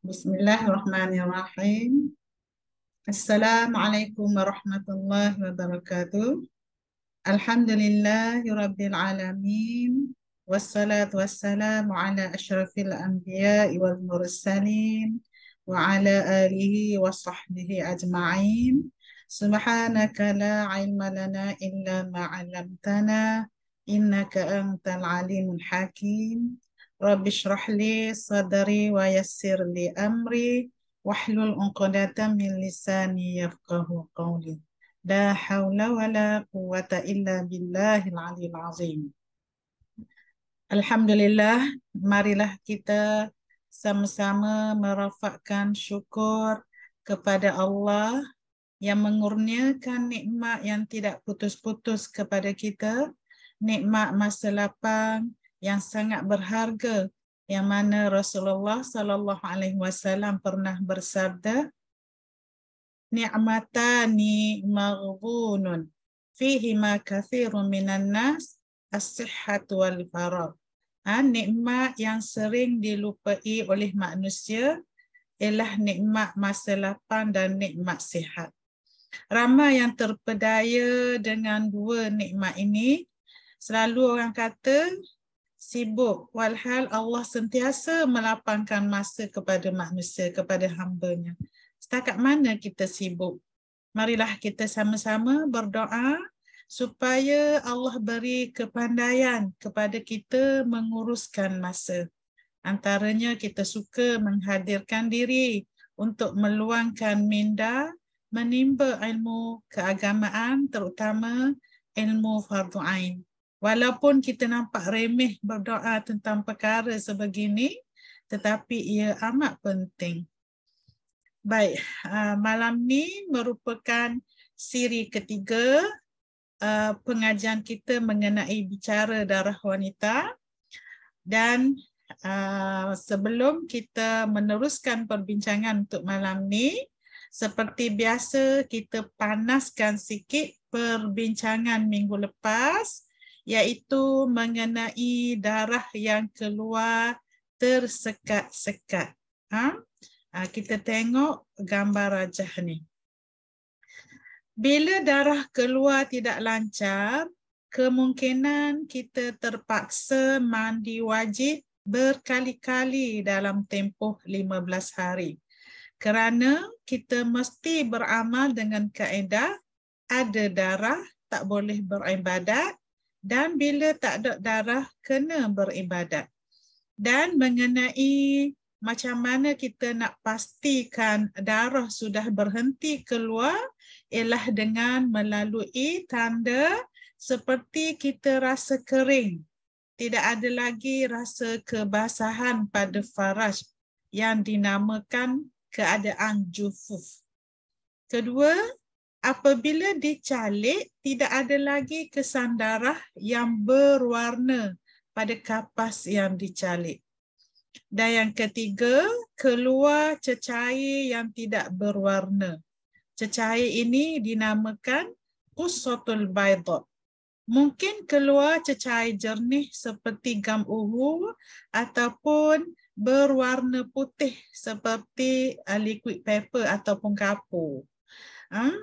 Bismillahirrahmanirrahim. Assalamualaikum warahmatullahi wabarakatuh. Alhamdulillahirabbil alamin. Wassalatu wassalamu ala asyrafil anbiya'i wal mursalin wa ala alihi wa sahbihi ajma'in. Subhanaka la ilma lana illa ma 'allamtana innaka antal alimul hakim. Rabbi shrah li sadri wa yassir li amri wahlul 'uqdatam min lisani yafqahu qawli. La haula wa la quwata illa billahil aliyil azim. Alhamdulillah, marilah kita sama-sama merafakkan syukur kepada Allah yang mengurniakan nikmat yang tidak putus-putus kepada kita, nikmat masa lapang yang sangat berharga, yang mana Rasulullah sallallahu alaihi wasallam pernah bersabda, ni'matani maghbunun fihi ma kathirun minan nas as-sihhatu wal faragh. Nikmat yang sering dilupai oleh manusia ialah nikmat masa lapang dan nikmat sihat. Ramai yang terpedaya dengan dua nikmat ini. Selalu orang kata sibuk, walhal Allah sentiasa melapangkan masa kepada manusia, kepada hamba-Nya. Setakat mana kita sibuk? Marilah kita sama-sama berdoa supaya Allah beri kepandaian kepada kita menguruskan masa. Antaranya kita suka menghadirkan diri untuk meluangkan minda, menimba ilmu keagamaan, terutama ilmu fardu ain. Walaupun kita nampak remeh berdoa tentang perkara sebegini, tetapi ia amat penting. Baik, malam ni merupakan siri ketiga pengajian kita mengenai bicara darah wanita. Dan sebelum kita meneruskan perbincangan untuk malam ni, seperti biasa kita panaskan sikit perbincangan minggu lepas, iaitu mengenai darah yang keluar tersekat-sekat. Kita tengok gambar rajah ni. Bila darah keluar tidak lancar, kemungkinan kita terpaksa mandi wajib berkali-kali dalam tempoh 15 hari. Kerana kita mesti beramal dengan kaedah ada darah tak boleh beribadat, dan bila tak ada darah kena beribadat. Dan mengenai macam mana kita nak pastikan darah sudah berhenti keluar ialah dengan melalui tanda seperti kita rasa kering. Tidak ada lagi rasa kebasahan pada faraj yang dinamakan keadaan jufuf. Kedua, apabila dicalik tidak ada lagi kesan darah yang berwarna pada kapas yang dicalik. Dan yang ketiga, keluar cecair yang tidak berwarna. Cecair ini dinamakan qussatul baydha. Mungkin keluar cecair jernih seperti gam uhu ataupun berwarna putih seperti liquid paper ataupun kapur.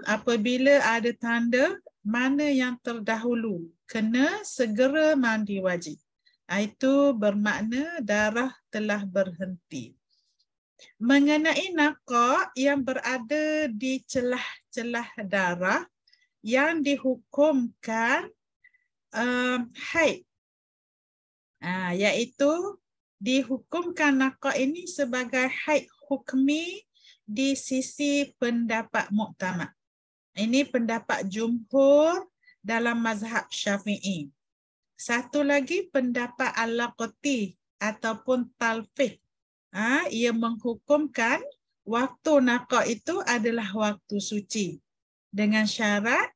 Apabila ada tanda mana yang terdahulu, kena segera mandi wajib. Itu bermakna darah telah berhenti. Mengenai nakak yang berada di celah-celah darah yang dihukumkan haid, iaitu dihukumkan nakak ini sebagai haid hukmi di sisi pendapat muktamad. Ini pendapat jumhur dalam mazhab Syafi'i. Satu lagi pendapat Al-Laqati ataupun Talfiq. Ia menghukumkan waktu nakak itu adalah waktu suci. Dengan syarat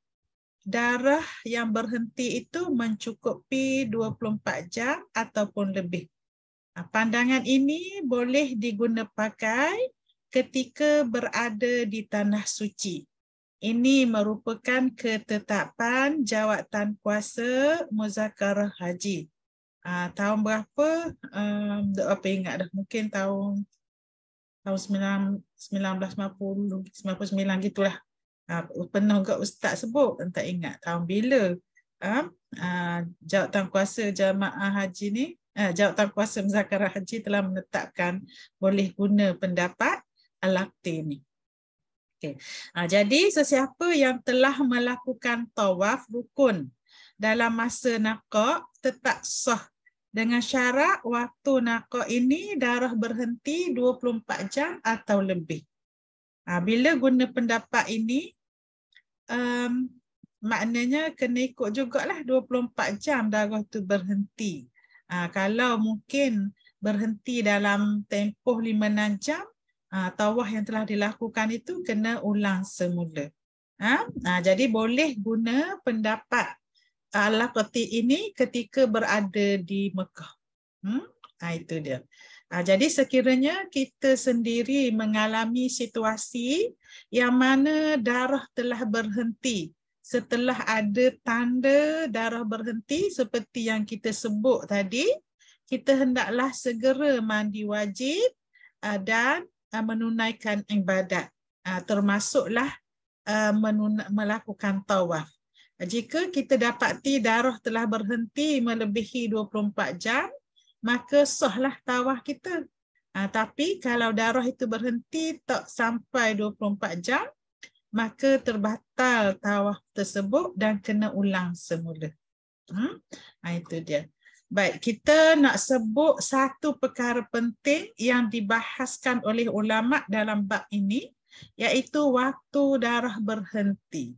darah yang berhenti itu mencukupi 24 jam ataupun lebih. Pandangan ini boleh diguna pakai ketika berada di tanah suci. Ini merupakan ketetapan jawatan kuasa muzakarah haji. Tahun berapa? Apa ingat dah? Mungkin tahun tahun 1990, 99 gitulah. Pernah juga Ustaz sebut, tak ingat tahun bila. Jawatankuasa Jamaah Haji ni, Jawatankuasa Muzakarah Haji telah menetapkan boleh guna pendapat Al-Laqti ni. Okay. Jadi sesiapa yang telah melakukan tawaf rukun dalam masa naqa' tetap sah dengan syarat waktu naqa' ini darah berhenti 24 jam atau lebih. Bila guna pendapat ini, maknanya kena ikut jugalah 24 jam darah tu berhenti. Kalau mungkin berhenti dalam tempoh 5-6 jam, tawaf yang telah dilakukan itu kena ulang semula. Jadi boleh guna pendapat Al-Laqti ini ketika berada di Mekah. Itu dia. Jadi sekiranya kita sendiri mengalami situasi yang mana darah telah berhenti setelah ada tanda darah berhenti seperti yang kita sebut tadi, kita hendaklah segera mandi wajib dan menunaikan ibadat, termasuklah melakukan tawaf. Jika kita dapati darah telah berhenti melebihi 24 jam, maka sahlah tawaf kita. Tapi kalau darah itu berhenti tak sampai 24 jam, maka terbatal tawaf tersebut dan kena ulang semula. Itu dia. Baik, kita nak sebut satu perkara penting yang dibahaskan oleh ulama dalam bab ini, iaitu waktu darah berhenti.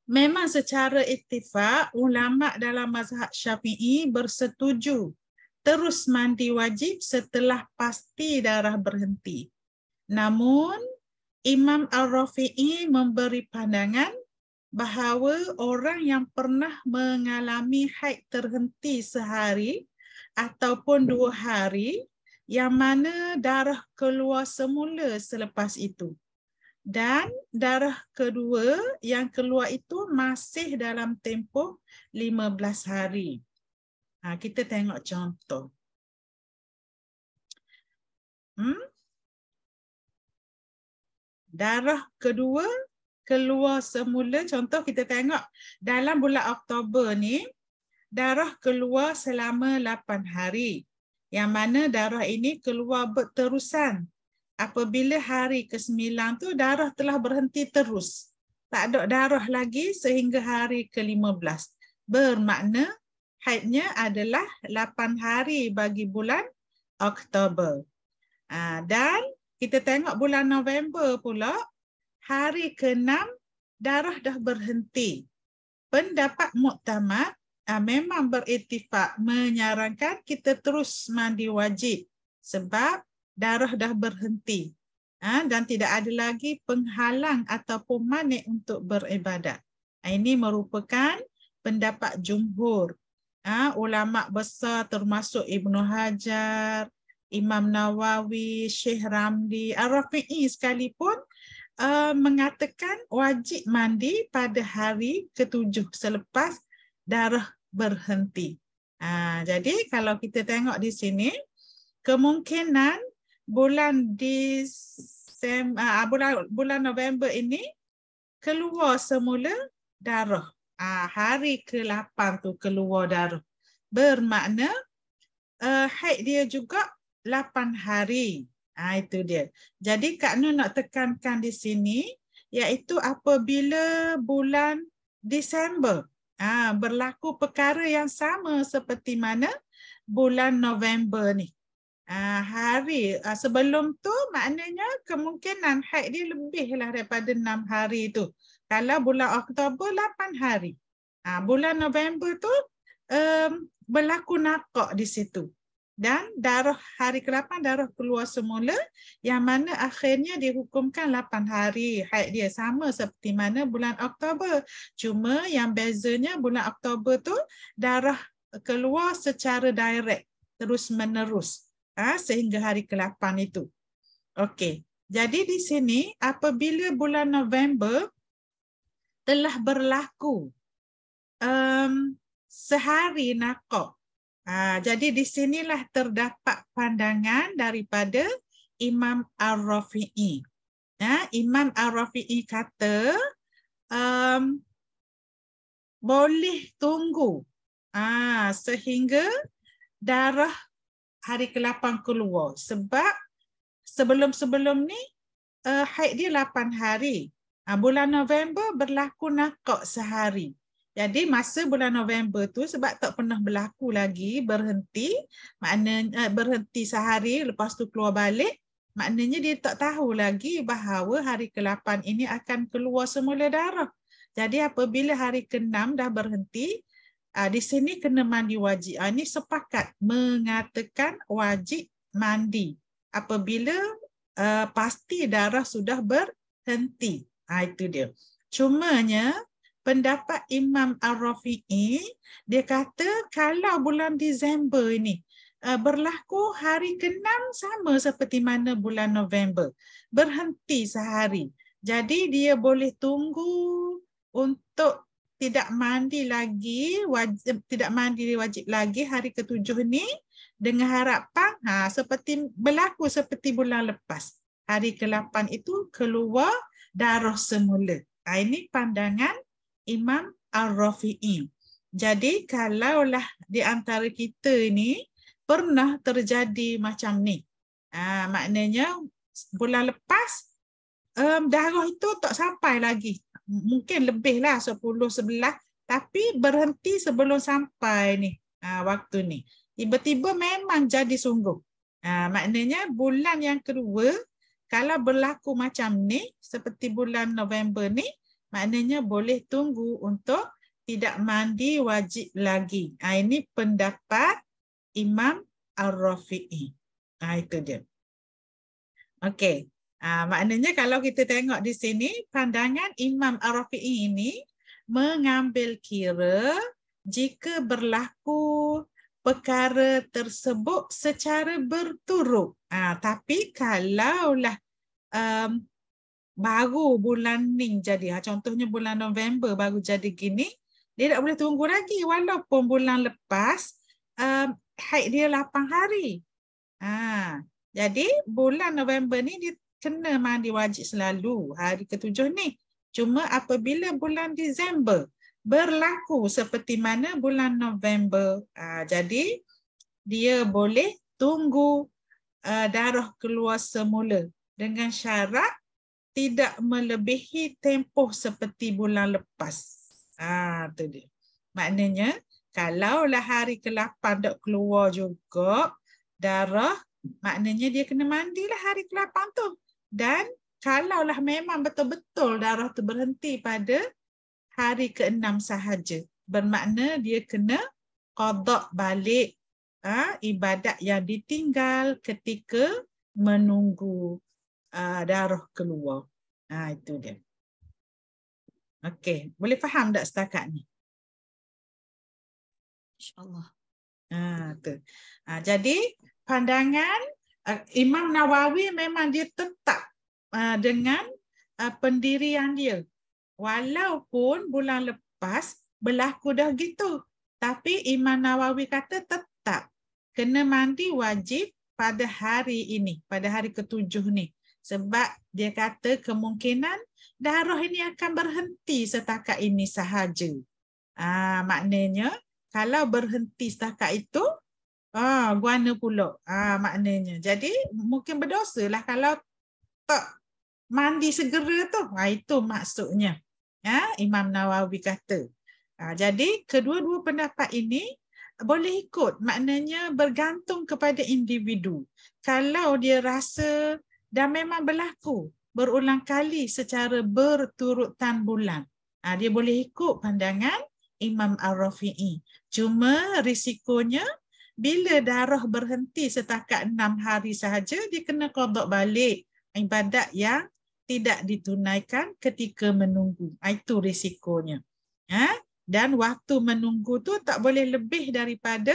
Memang secara ittifaq, ulama dalam mazhab Syafi'i bersetuju terus mandi wajib setelah pasti darah berhenti. Namun, Imam Al-Rafi'i memberi pandangan bahawa orang yang pernah mengalami haid terhenti sehari ataupun 2 hari, yang mana darah keluar semula selepas itu, dan darah kedua yang keluar itu masih dalam tempoh 15 hari. Kita tengok contoh. Darah kedua keluar semula, contoh kita tengok dalam bulan Oktober ni, darah keluar selama 8 hari. Yang mana darah ini keluar berterusan. Apabila hari ke-9 tu darah telah berhenti terus. Tak ada darah lagi sehingga hari ke-15. Bermakna haidnya adalah 8 hari bagi bulan Oktober. Dan kita tengok bulan November pula, hari ke-6 darah dah berhenti. Pendapat muktamad memang berittifaq menyarankan kita terus mandi wajib sebab darah dah berhenti dan tidak ada lagi penghalang ataupun manik untuk beribadat. Ini merupakan pendapat jumhur ulama besar termasuk Ibnu Hajar, Imam Nawawi, Syekh Ramli, Ar-Rafi'i sekalipun mengatakan wajib mandi pada hari ke-7 selepas darah berhenti. Jadi kalau kita tengok di sini, kemungkinan bulan bulan November ini keluar semula darah. Hari ke-8 tu keluar darah. Bermakna haid dia juga 8 hari. Itu dia. Jadi Kak Nur nak tekankan di sini, iaitu apabila bulan Disember berlaku perkara yang sama seperti mana bulan November ni. Hari sebelum tu maknanya kemungkinan haid dia lebihlah daripada 6 hari tu. Kalau bulan Oktober 8 hari. Bulan November tu berlaku naqa' di situ. Dan darah hari ke-8 darah keluar semula, yang mana akhirnya dihukumkan 8 hari haid dia, sama seperti mana bulan Oktober. Cuma yang bezanya bulan Oktober tu darah keluar secara direct, terus menerus sehingga hari ke-8 itu. Okey. Jadi di sini apabila bulan November telah berlaku sehari naqa'. Jadi di sinilah terdapat pandangan daripada Imam Ar-Rafi'i. Imam Ar-Rafi'i kata boleh tunggu sehingga darah hari ke-8 keluar. Sebab sebelum-sebelum ni haid dia 8 hari. Bulan November berlaku nakak sehari. Jadi masa bulan November tu sebab tak pernah berlaku lagi berhenti, maknanya berhenti sehari lepas tu keluar balik, maknanya dia tak tahu lagi bahawa hari ke-8 ini akan keluar semula darah. Jadi apabila hari ke-6 dah berhenti, di sini kena mandi wajib. Ini sepakat mengatakan wajib mandi apabila pasti darah sudah berhenti. Itu dia. Cumanya pendapat Imam Ar-Rafi'i, dia kata kalau bulan Disember ini berlaku hari ke-6 sama seperti mana bulan November, berhenti sehari. Jadi dia boleh tunggu untuk tidak mandi lagi, tidak mandi wajib lagi hari ke-7 ni dengan harapan seperti berlaku seperti bulan lepas. Hari ke-8 itu keluar darah semula. Ini pandangan Imam Ar-Rafi'i. Jadi kalaulah di antara kita ini pernah terjadi macam ni, maknanya bulan lepas darah itu tak sampai lagi. Mungkin lebihlah 10-11, tapi berhenti sebelum sampai ni waktu ni. Tiba-tiba memang jadi sungguh. Maknanya bulan yang kedua, kalau berlaku macam ni, seperti bulan November ni, maknanya boleh tunggu untuk tidak mandi wajib lagi. Ini pendapat Imam Ar-Rafi'i. Itu dia. Okey. Maknanya kalau kita tengok di sini, pandangan Imam Ar-Rafi'i ini mengambil kira jika berlaku perkara tersebut secara berturut. Tapi kalaulah baru bulan ni jadi, contohnya bulan November baru jadi gini, dia tak boleh tunggu lagi walaupun bulan lepas haid dia 8 hari. Jadi bulan November ni dia kena mandi wajib selalu hari ke-7 ni. Cuma apabila bulan Disember berlaku seperti mana bulan November, jadi dia boleh tunggu darah keluar semula dengan syarat tidak melebihi tempoh seperti bulan lepas. Itu dia. Maknanya kalaulah hari ke-8 tak keluar juga darah, maknanya dia kena mandilah hari ke-8 tu. Dan kalaulah memang betul-betul darah tu berhenti pada hari ke-6 sahaja, bermakna dia kena qada balik ibadat yang ditinggal ketika menunggu darah keluar. Itu dia. Okey, boleh faham tak setakat ni? InsyaAllah. Tu. Jadi pandangan Imam Nawawi memang dia tetap dengan pendirian dia. Walaupun bulan lepas berlaku dah gitu, tapi Imam Nawawi kata tetap kena mandi wajib pada hari ini, pada hari ke-7 ni. Sebab dia kata kemungkinan darah ini akan berhenti setakat ini sahaja. Maknanya kalau berhenti setakat itu, guana pula. Maknanya. Jadi mungkin berdosa lah kalau tak mandi segera tu. Itu maksudnya. Imam Nawawi kata. Jadi kedua-dua pendapat ini boleh ikut. Maknanya bergantung kepada individu. Kalau dia rasa dah memang berlaku berulang kali secara berturutan bulan, dia boleh ikut pandangan Imam Ar-Rafi'i. Cuma risikonya bila darah berhenti setakat 6 hari sahaja, dia kena qada balik ibadat yang tidak ditunaikan ketika menunggu. Itu risikonya. Dan waktu menunggu tu tak boleh lebih daripada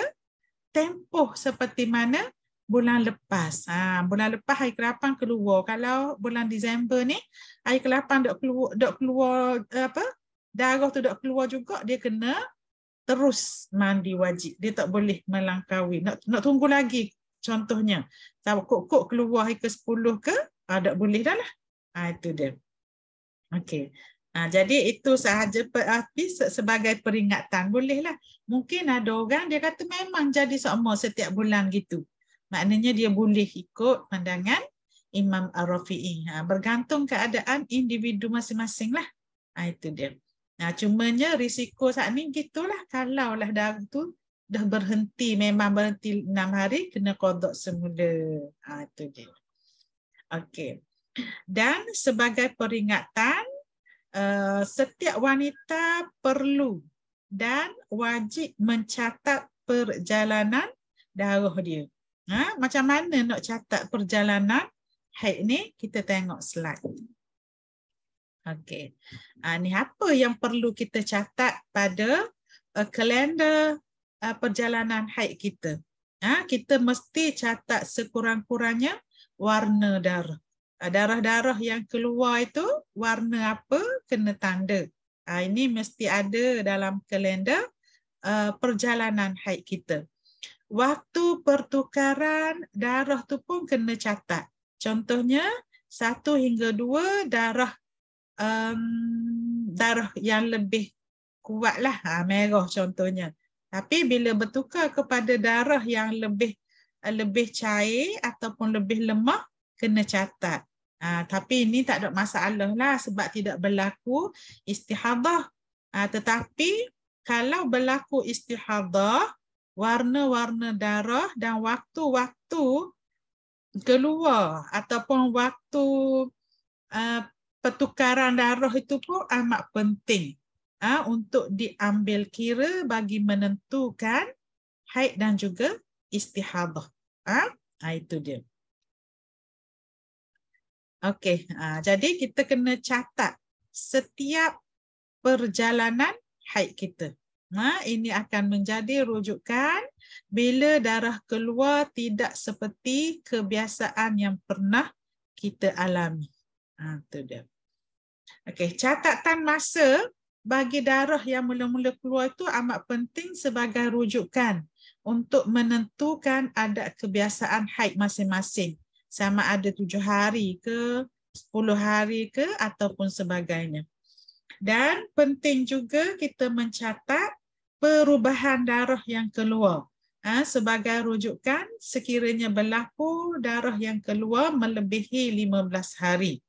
tempoh seperti mana bulan lepas. Bulan lepas hari ke-8 keluar. Kalau bulan Disember ni, hari ke-8 dok keluar darah tu dok keluar juga, dia kena terus mandi wajib. Dia tak boleh melangkaui. Nak tunggu lagi contohnya. Kok keluar ke 10 ke? Tak boleh dah lah. Itu dia. Okey. Jadi itu sahaja sebagai peringatan. Bolehlah. Mungkin ada orang dia kata memang jadi sama setiap bulan gitu. Maknanya dia boleh ikut pandangan Imam Ar-Rafi'i. Bergantung keadaan individu masing-masing lah. Itu dia. Cumanya risiko saat ni gitulah. Kalau lah darah tu dah berhenti, memang berhenti 6 hari, kena qada semula. Itu dia. Okey. Dan sebagai peringatan, setiap wanita perlu dan wajib mencatat perjalanan darah dia. Macam mana nak catat perjalanan haid ni? Kita tengok slide. Okey. Ni apa yang perlu kita catat pada kalender perjalanan haid kita? Kita mesti catat sekurang-kurangnya warna darah. Darah-darah yang keluar itu warna apa? Kena tanda. Ini mesti ada dalam kalender perjalanan haid kita. Waktu pertukaran darah tu pun kena catat. Contohnya 1 hingga 2 darah yang lebih kuat lah, merah contohnya. Tapi bila bertukar kepada darah yang lebih cair ataupun lebih lemah, kena catat. Tapi ini tak ada masalah lah sebab tidak berlaku istihadah. Tetapi kalau berlaku istihadah, warna-warna darah dan waktu-waktu keluar ataupun waktu pertukaran darah itu pun amat penting untuk diambil kira bagi menentukan haid dan juga istihadah. Itu dia. Okey, jadi kita kena catat setiap perjalanan haid kita. Ini akan menjadi rujukan bila darah keluar tidak seperti kebiasaan yang pernah kita alami. Itu dia. Okey, catatan masa bagi darah yang mula-mula keluar itu amat penting sebagai rujukan untuk menentukan adat kebiasaan haid masing-masing. Sama ada 7 hari ke, 10 hari ke ataupun sebagainya. Dan penting juga kita mencatat perubahan darah yang keluar. Sebagai rujukan sekiranya berlaku darah yang keluar melebihi 15 hari.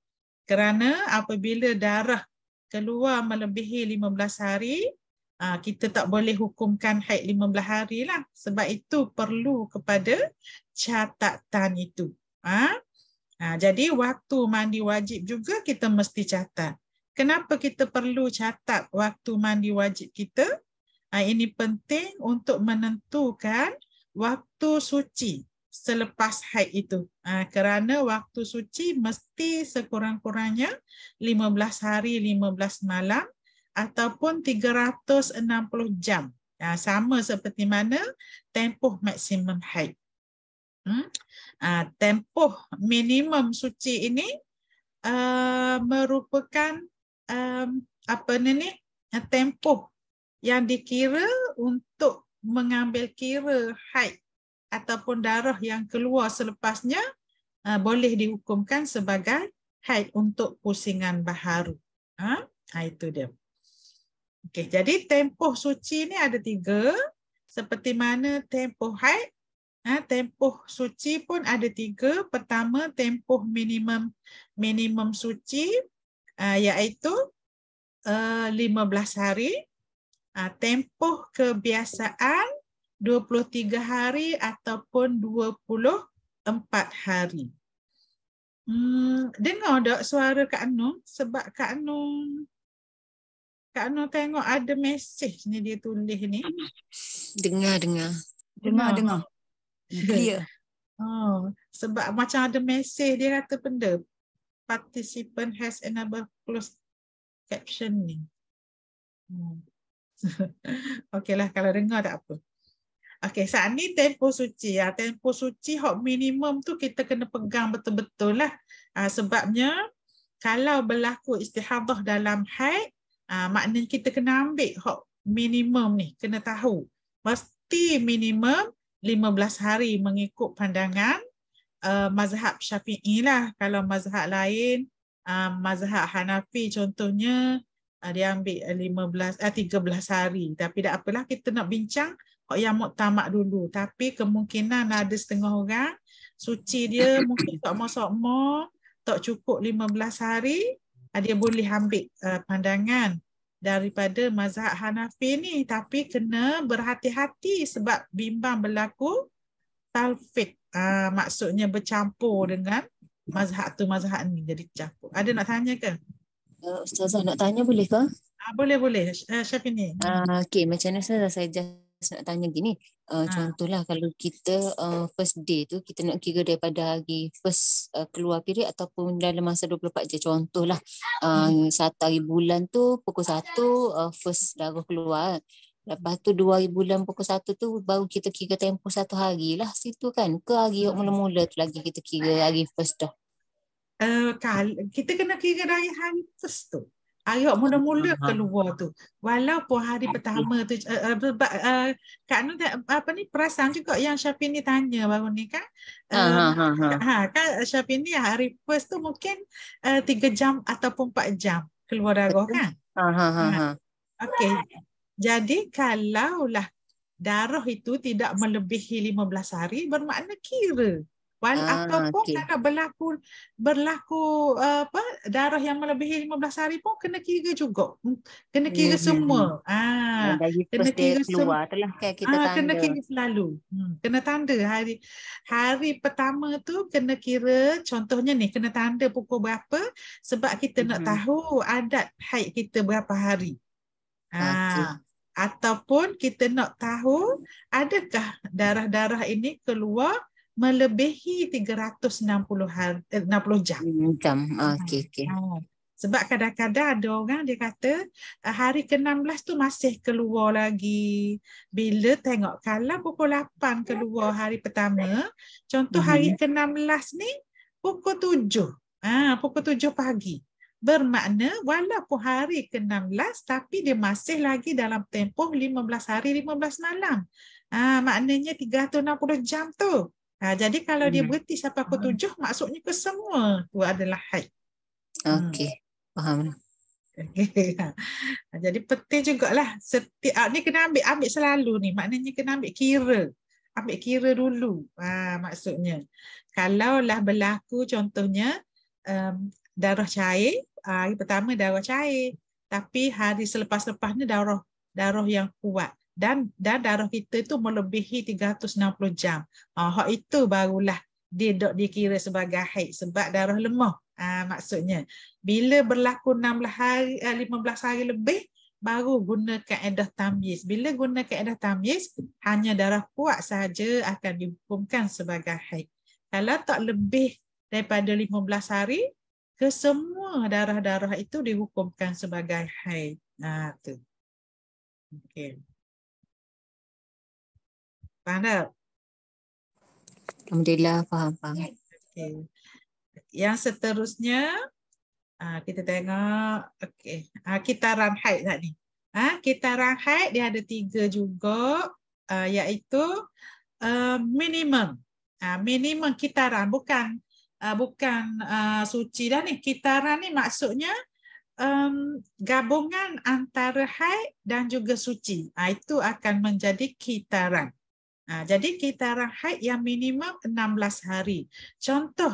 Kerana apabila darah keluar melebihi 15 hari, kita tak boleh hukumkan haid 15 hari lah. Sebab itu perlu kepada catatan itu. Jadi waktu mandi wajib juga kita mesti catat. Kenapa kita perlu catat waktu mandi wajib kita? Ini penting untuk menentukan waktu suci selepas haid itu. Kerana waktu suci mesti sekurang-kurangnya 15 hari 15 malam ataupun 360 jam. Sama seperti mana tempoh maksimum haid. Tempoh minimum suci ini merupakan tempoh yang dikira untuk mengambil kira haid ataupun darah yang keluar selepasnya boleh dihukumkan sebagai haid untuk pusingan baharu. Itu dia. Okey, jadi tempoh suci ni ada 3. Seperti mana tempoh haid, tempoh suci pun ada 3. Pertama, tempoh minimum suci iaitu 15 hari. Tempoh kebiasaan 23 hari ataupun 24 hari. Dengar tak suara Kak Nur? Sebab Kak Nur tengok ada mesej ni dia tulis ni. Dengar. Clear. Sebab macam ada mesej dia kata benda participant has enabled closed captioning. Okeylah, kalau dengar tak apa. Okey, saat ni tempoh suci. Tempoh suci hak minimum tu kita kena pegang betul-betul lah. Sebabnya kalau berlaku istihadah dalam haid, maknanya kita kena ambil hak minimum ni, kena tahu. Mesti minimum 15 hari mengikut pandangan mazhab Syafi'i lah. Kalau mazhab lain, mazhab Hanafi contohnya, dia ambil 13 hari. Tapi tak apalah, kita nak bincang yang muktamad dulu. Tapi kemungkinan ada setengah orang suci dia mungkin sokmo-sokmo tak cukup 15 hari, dia boleh ambil pandangan daripada mazhab Hanafi ni. Tapi kena berhati-hati sebab bimbang berlaku talfiq. Maksudnya bercampur dengan mazhab tu mazhab ni, jadi campur. Ada nak tanya ke? Ustazah nak tanya boleh ke? Boleh. Syafini. Okey, macam mana saya just nak tanya gini. Contohlah kalau kita first day tu kita nak kira daripada hari first keluar period ataupun dalam masa 24 je. Contohlah satu hari bulan tu pukul 1 first darah keluar. Lepas tu 2 hari bulan pukul 1 tu baru kita kira tempoh 1 hari lah situ kan. Ke hari mula-mula tu lagi kita kira hari first dah. Kita kena kira dari hari first tu. Hari mula-mula keluar tu. Walaupun hari pertama tu Kak Nur perasan juga yang Syafini tanya baru ni kan. Kan Syafini hari first tu mungkin 3 jam ataupun 4 jam keluar darah kan. Okey. Jadi kalaulah darah itu tidak melebihi 15 hari bermakna kira. Ataupun kalau berlaku darah yang melebihi 15 hari pun kena kira juga. Kena kira semua. Kena kira keluar telah kita tanda. Kena kira selalu. Kena tanda hari pertama tu kena kira, contohnya ni kena tanda pukul berapa sebab kita nak tahu adat haid kita berapa hari. Ataupun kita nak tahu adakah darah-darah ini keluar melebihi 360 jam. Sebab kadang-kadang ada orang dia kata hari ke-16 tu masih keluar lagi. Bila tengok kalau pukul 8 keluar hari pertama, contoh hari ke-16 ni pukul 7. Pukul 7 pagi. Bermakna walaupun hari ke-16 tapi dia masih lagi dalam tempoh 15 hari 15 malam. Maknanya 360 jam tu. Jadi kalau dia berhenti sampai pukul 7 maksudnya ke semua tu adalah haid. Okey, faham. Jadi penting jugalah setiap ni kena ambil selalu ni. Maknanya kena ambil kira. Ambil kira dulu. Maksudnya kalaulah berlaku contohnya darah cair, hari pertama darah cair, tapi hari selepas-lepas ni darah yang kuat dan darah kita tu melebihi 360 jam. Hak itu barulah dia dikira sebagai haid sebab darah lemah. Maksudnya bila berlaku 16 hari 15 hari lebih baru guna kaedah tamyiz. Bila guna kaedah tamyiz hanya darah kuat saja akan dihukumkan sebagai haid. Kalau tak lebih daripada 15 hari ke semua darah-darah itu dihukumkan sebagai haid. Tu. Okey. Faham tak? Alhamdulillah, faham. Okay. Yang seterusnya, kita tengok, kitaran haid tak ni. Kitaran haid dia ada 3 juga, iaitu minimum. Minimum kitaran, bukan suci dah ni. Kitaran ni maksudnya gabungan antara haid dan juga suci. Itu akan menjadi kitaran. Jadi kitaran haid yang minimum 16 hari. Contoh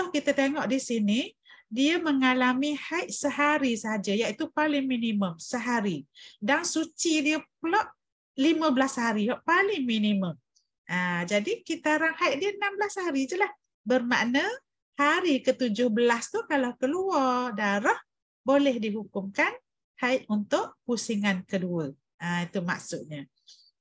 kita tengok di sini, dia mengalami haid sehari saja, iaitu paling minimum sehari. Dan suci dia pula 15 hari, paling minimum. Jadi kitaran haid dia 16 hari je lah. Bermakna hari ke-17 tu kalau keluar darah, boleh dihukumkan haid untuk pusingan kedua. Itu maksudnya.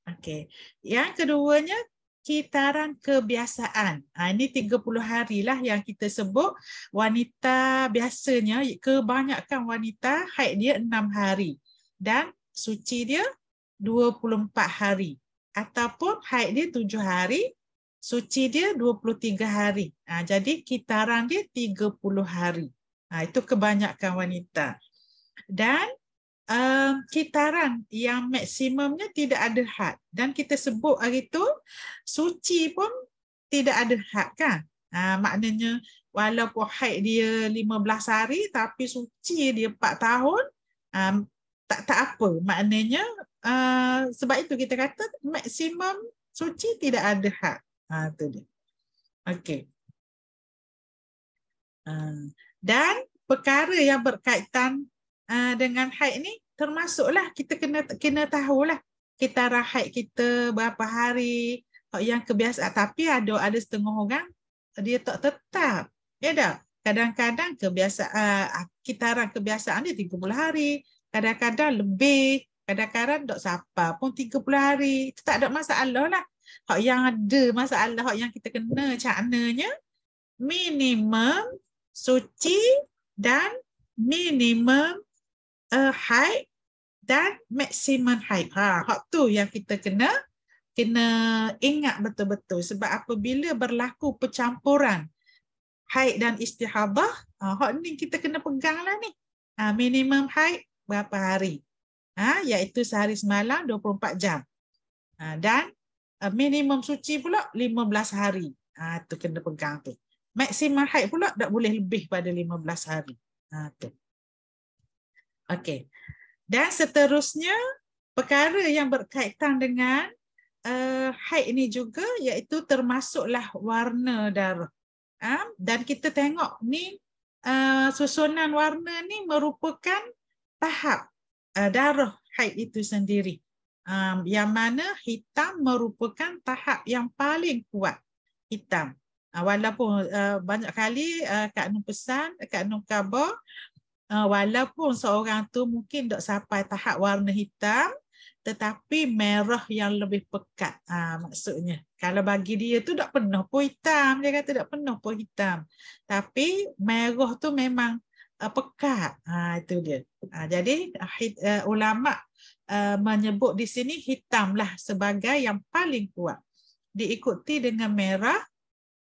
Okey. Yang keduanya, kitaran kebiasaan. Ini 30 hari lah yang kita sebut. Wanita biasanya, kebanyakan wanita haid dia 6 hari. Dan suci dia 24 hari. Ataupun haid dia 7 hari, suci dia 23 hari. Jadi kitaran dia 30 hari. Itu kebanyakan wanita. Dan kitaran yang maksimumnya tidak ada had, dan kita sebut hari tu suci pun tidak ada had kan. Maknanya walaupun haid dia 15 hari tapi suci dia 4 tahun, tak apa. Maknanya sebab itu kita kata maksimum suci tidak ada had. Tu dia. Okey. Dan perkara yang berkaitan dengan haid ni termasuklah kita kena tahulah kitaran haid kita berapa hari yang kebiasaan. Tapi ada setengah orang dia tak tetap. Ya tak? Kadang-kadang kitaran kebiasaan dia 30 hari, kadang-kadang lebih, kadang-kadang tak siapa pun 30 hari. Itu tak ada masalah lah. Hak yang ada masalah, hak yang kita kena caknanya minimum suci dan minimum haid dan maksimum haid. Hak tu yang kita kena ingat betul-betul. Sebab apabila berlaku percampuran haid dan istihadah, hak ni kita kena peganglah ni. Minimum haid berapa hari? Iaitu sehari semalam 24 jam. Dan minimum suci pula 15 hari. Tu kena pegang tu. Maksimum haid pula tak boleh lebih pada 15 hari. Tu. Okey. Dan seterusnya, perkara yang berkaitan dengan haid ini juga, iaitu termasuklah warna darah. Dan kita tengok ni, susunan warna ni merupakan tahap darah haid itu sendiri. Yang mana hitam merupakan tahap yang paling kuat. Hitam. Walaupun banyak kali Kak Nur pesan, Kak Nur khabar, walaupun seorang tu mungkin tak sampai tahap warna hitam, tetapi merah yang lebih pekat. Maksudnya, kalau bagi dia tu tak penuh pun hitam. Dia kata tak penuh pun hitam. Tapi merah tu memang pekat. Itu dia. Jadi ulama menyebut di sini hitamlah sebagai yang paling kuat. Diikuti dengan merah,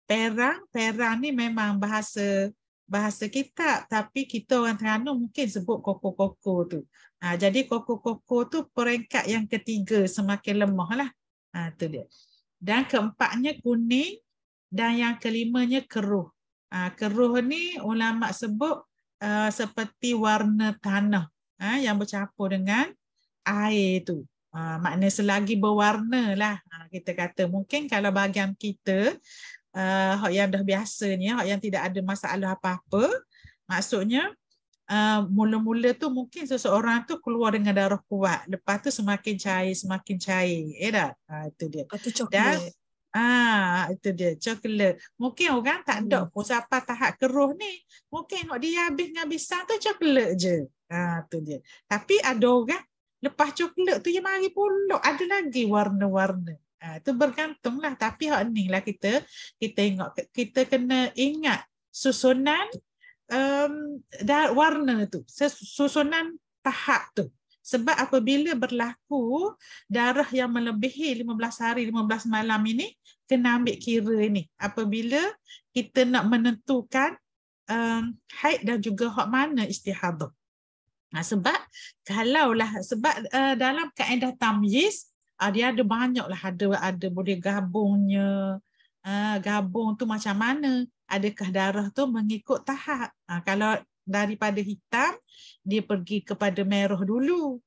perang ni memang bahasa kita, tapi kita orang Terengganu mungkin sebut koko-koko tu. Jadi koko-koko tu peringkat yang ketiga, semakin lemah lah. Tu dia. Dan keempatnya kuning, dan yang kelimanya keruh. Keruh ni ulama sebut seperti warna tanah yang bercampur dengan air tu. Maknanya selagi berwarna lah. Kita kata mungkin kalau bahagian kita, hak yang dah biasa ni, hak yang tidak ada masalah apa-apa, maksudnya mula-mula tu mungkin seseorang tu keluar dengan darah kuat, lepas tu semakin cair, tak? Itu dia. Atau coklat. Dan itu dia, coklat. Mungkin orang tak ada pun sampai tahap keruh ni, mungkin hak dia habis dengan pisang tu coklat je. Itu dia. Tapi ada orang lepas coklat tu dia mari pulak, ada lagi warna-warna. Itu bergantunglah. Tapi hak ni lah kita kena ingat susunan warna tu, susunan tahap tu. Sebab apabila berlaku darah yang melebihi 15 hari 15 malam ini, kena ambil kira ni apabila kita nak menentukan haid dan juga hak mana istihadah. Sebab dalam kaedah tamyiz, dia ada banyak lah, ada boleh gabungnya. Gabung tu macam mana? Adakah darah tu mengikut tahap? Kalau daripada hitam, dia pergi kepada merah dulu.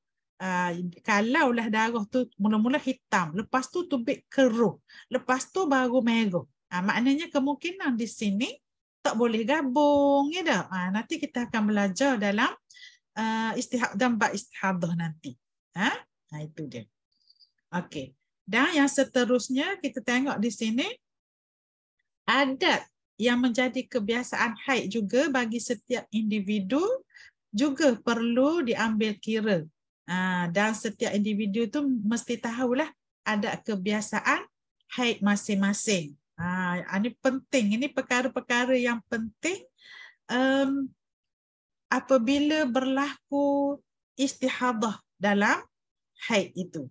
Kalaulah darah tu mula-mula hitam, lepas tu tubik keruh, lepas tu baru merah. Maknanya kemungkinan di sini tak boleh gabung, ya tak? Nanti kita akan belajar dalam dan bab istihadah nanti. Itu dia. Okey. Dan yang seterusnya kita tengok di sini, adat yang menjadi kebiasaan haid juga bagi setiap individu juga perlu diambil kira. Dan setiap individu tu mesti tahulah adat kebiasaan haid masing-masing. Ini penting, ini perkara-perkara yang penting apabila berlaku istihadah dalam haid itu.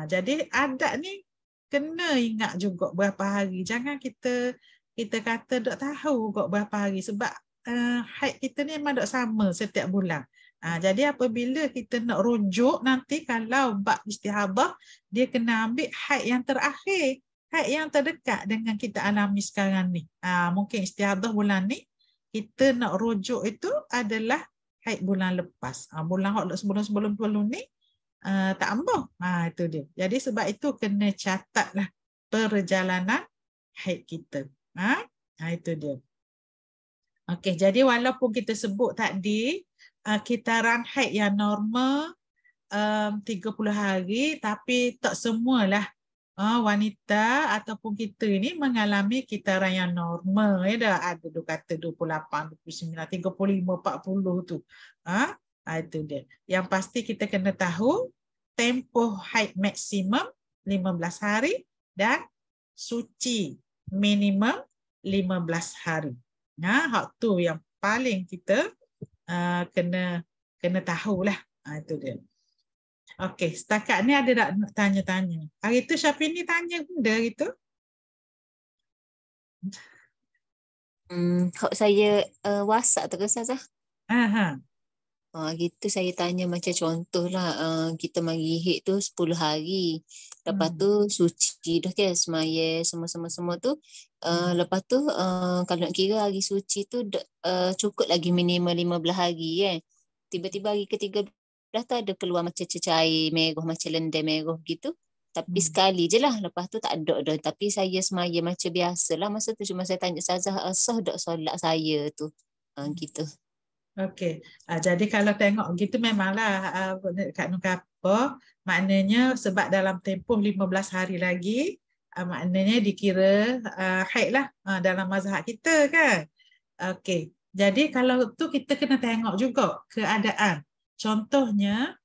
Jadi adat ni kena ingat juga berapa hari. Jangan kita kata tak tahu kok berapa hari. Sebab haid kita ni memang tak sama setiap bulan. Jadi apabila kita nak rujuk nanti kalau bab istihadah, dia kena ambil haid yang terakhir, haid yang terdekat dengan kita alami sekarang ni. Mungkin istihadah bulan ni, kita nak rujuk itu adalah haid bulan lepas. Bulan sebelum-sebelum ni tak ambang. Itu dia. Jadi sebab itu kena catatlah perjalanan haid kita. Itu dia. Okey, jadi walaupun kita sebut tadi kitaran haid yang normal 30 hari, tapi tak semualah wanita ataupun kita ini mengalami kitaran yang normal. Ada kata 28, 29, 35, 40 tu. Itu dia. Yang pasti kita kena tahu tempoh haid maksimum 15 hari dan suci minimum 15 hari. Hak tu yang paling kita kena tahulah. Itu dia. Okey, setakat ni ada nak tanya-tanya. Hari tu Syafini tanya benda gitu. Hak saya WhatsApp tu ke Ustazah? Gitu saya tanya macam contohlah kita mari haid tu 10 hari. Lepas tu suci dah ke semaya semua tu. Lepas tu kalau nak kira hari suci tu cukup lagi minimum 15 hari kan. Tiba-tiba hari ke-13 tu ada keluar macam cecair merah macam lendir merah gitu. Tapi sekali je lah. Lepas tu tak ada dah. Tapi saya semaya macam biasalah. Masa tu cuma saya tanya Ustazah sah tak solat saya tu. Gitu. Okey. Jadi kalau tengok gitu memanglah Kak Nur kata, maknanya sebab dalam tempoh 15 hari lagi, maknanya dikira haid lah dalam mazhab kita kan. Okey. Jadi kalau tu kita kena tengok juga keadaan. Contohnya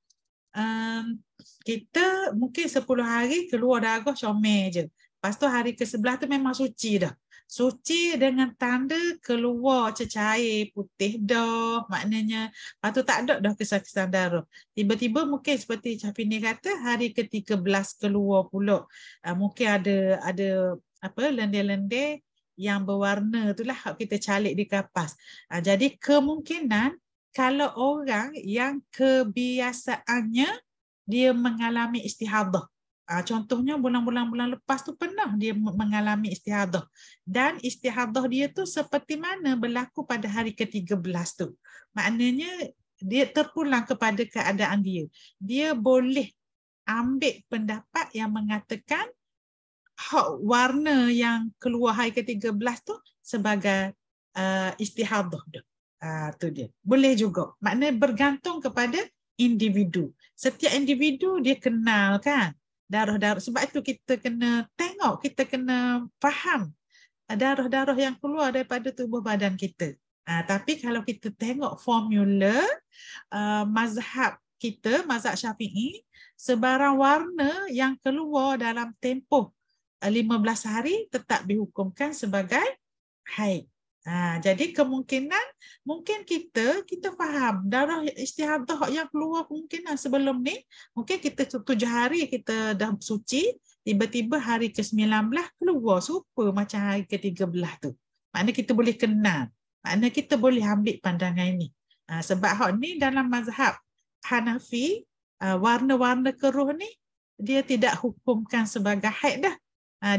kita mungkin 10 hari keluar darah comel je. Lepas tu hari ke-11 tu memang suci dah. Suci dengan tanda keluar cecair putih dah, maknanya lepas tu tak ada dah kesan-kesan darah. Tiba-tiba mungkin seperti Syafini kata hari ke-13 keluar pula. Mungkin ada apa lendir-lendir yang berwarna itulah kita calik di kapas. Jadi kemungkinan kalau orang yang kebiasaannya dia mengalami istihadah. Contohnya bulan-bulan lepas tu pernah dia mengalami istihadah. Dan istihadah dia tu seperti mana berlaku pada hari ke-13 tu. Maknanya dia terpulang kepada keadaan dia. Dia boleh ambil pendapat yang mengatakan warna yang keluar hari ke-13 tu sebagai istihadah tu. Tu dia. Boleh juga. Maknanya bergantung kepada individu. Setiap individu dia kenal kan darah-darah. Sebab itu kita kena tengok, kita kena faham darah-darah yang keluar daripada tubuh badan kita. Tapi kalau kita tengok formula mazhab kita, mazhab Syafi'i, sebarang warna yang keluar dalam tempoh 15 hari tetap dihukumkan sebagai haid. Jadi kemungkinan mungkin kita faham darah istihadah yang keluar kemungkinan sebelum ni mungkin kita 7 hari kita dah suci, tiba-tiba hari ke-19 keluar serupa macam hari ke-13 tu. Maknanya kita boleh kenal. Maknanya kita boleh ambil pandangan ini. Sebab hak ni dalam mazhab Hanafi, warna-warna keruh ni dia tidak hukumkan sebagai haid dah.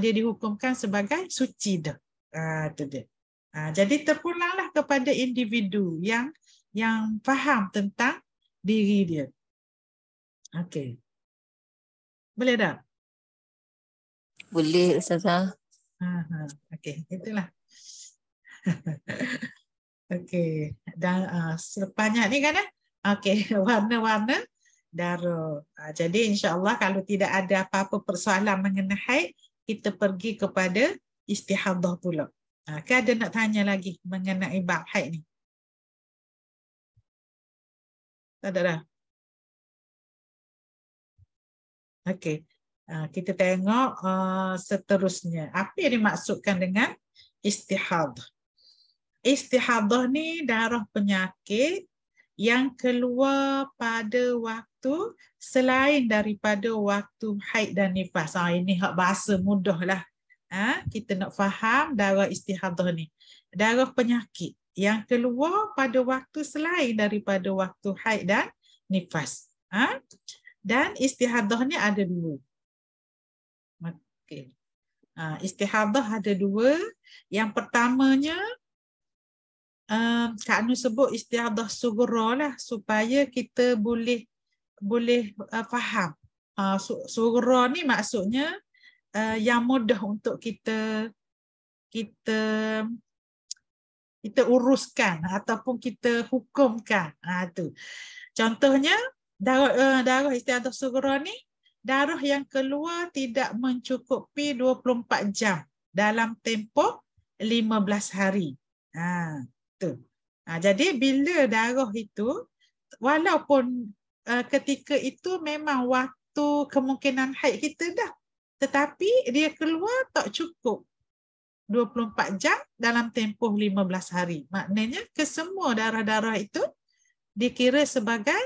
Dia dihukumkan sebagai suci dah. Itu dia. Jadi terpulanglah kepada individu yang faham tentang diri dia. Okey. Boleh tak? Boleh Ustazah. Okey, itulah. Okey. Dan selepasnya ni kan okey, warna-warna darah. Jadi insya-Allah kalau tidak ada apa-apa persoalan mengenai haid, kita pergi kepada istihadah pula. Ada nak tanya lagi mengenai bab haid ni? Tak ada dah? Okey. Kita tengok seterusnya. Apa yang dimaksudkan dengan istihadah? Istihadah ni darah penyakit yang keluar pada waktu selain daripada waktu haid dan nifas. Ini hak bahasa mudah lah. Kita nak faham darah istihadah ni. Darah penyakit. yang keluar pada waktu selain daripada waktu haid dan nifas. Dan istihadah ni ada dua. Okey. Istihadah ada dua. Yang pertamanya, Kak Anu sebut istihadah sughra lah, supaya kita boleh faham. Sughra ni maksudnya yang mudah untuk kita uruskan ataupun kita hukumkan. Tu. Contohnya darah istihadah sughra ni, darah yang keluar tidak mencukupi 24 jam dalam tempoh 15 hari. Tu. Jadi bila darah itu, walaupun ketika itu memang waktu kemungkinan haid kita dah, tetapi dia keluar tak cukup 24 jam dalam tempoh 15 hari. Maknanya kesemua darah-darah itu dikira sebagai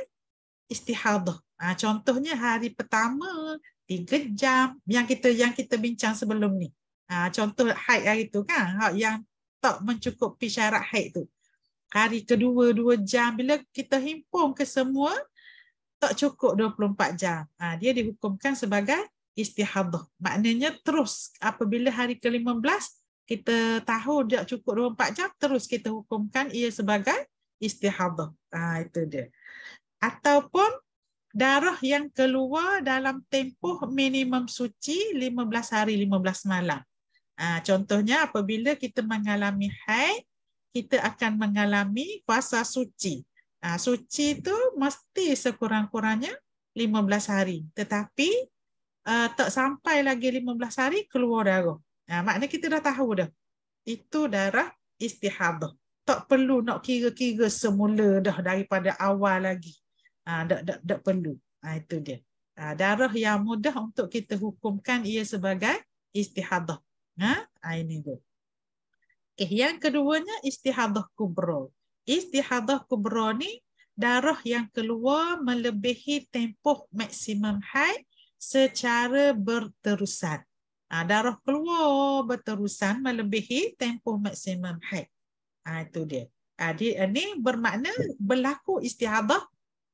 istihadah. Contohnya hari pertama 3 jam yang kita bincang sebelum ni. Contoh haid hari tu kan, yang tak mencukupi syarat haid tu. Hari kedua 2 jam, bila kita himpun ke semua tak cukup 24 jam. Dia dihukumkan sebagai istihadah. Maknanya terus apabila hari ke-15 kita tahu dia cukup 24 jam, terus kita hukumkan ia sebagai istihadah. Itu dia. Ataupun darah yang keluar dalam tempoh minimum suci 15 hari 15 malam. Contohnya apabila kita mengalami haid, kita akan mengalami fasa suci. Suci itu mesti sekurang-kurangnya 15 hari. Tetapi tak sampai lagi 15 hari keluar darah. Maknanya kita dah tahu dah. Itu darah istihadah. Tak perlu nak kira-kira semula dah daripada awal lagi. Tak perlu. Itu dia. Darah yang mudah untuk kita hukumkan ia sebagai istihadah. Ini dia. Yang keduanya istihadah kubra. Istihadah kubra ni darah yang keluar melebihi tempoh maksimum haid secara berterusan. Darah keluar berterusan melebihi tempoh maksimum haid. Itu dia. Ini bermakna berlaku istihadah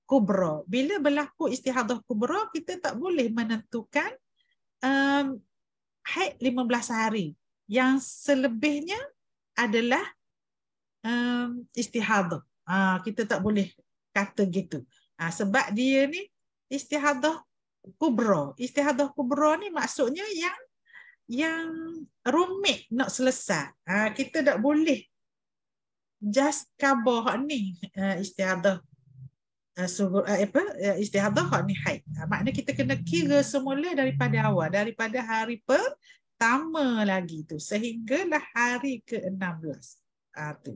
kubra. Bila berlaku istihadah kubra, kita tak boleh menentukan haid 15 hari. Yang selebihnya adalah istihadah. Kita tak boleh kata gitu. Sebab dia ni istihadah kubra. Istihadah kubra ni maksudnya yang rumit nak selesai. Kita tak boleh just cover ni istihadah istihadah ni haid. Maknanya kita kena kira semula daripada awal, daripada hari pertama lagi tu sehinggalah hari ke-16. Tu.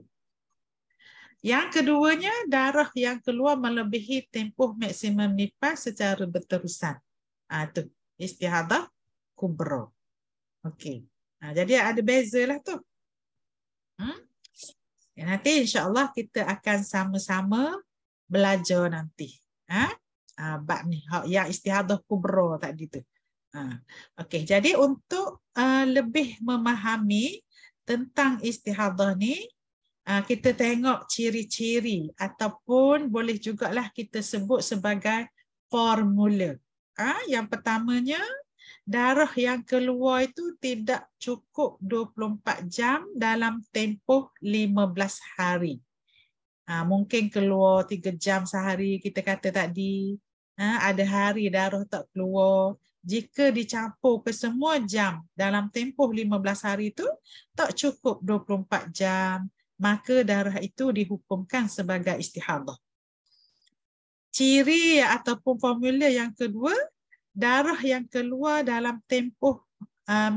Yang keduanya, darah yang keluar melebihi tempoh maksimum nifas secara berterusan. Tu istihadah kubra. Okey. Jadi ada bezalah tu. Nanti insya-Allah kita akan sama-sama belajar nanti. Bab ni yang istihadah kubra tadi tu. Okey, jadi untuk lebih memahami tentang istihadah ni, kita tengok ciri-ciri ataupun boleh jugalah kita sebut sebagai formula. Yang pertamanya, darah yang keluar itu tidak cukup 24 jam dalam tempoh 15 hari. Mungkin keluar 3 jam sehari, kita kata tadi. Ada hari darah tak keluar. Jika dicampur ke semua jam dalam tempoh 15 hari itu, tak cukup 24 jam, maka darah itu dihukumkan sebagai istihadah. Ciri ataupun formula yang kedua, darah yang keluar dalam tempoh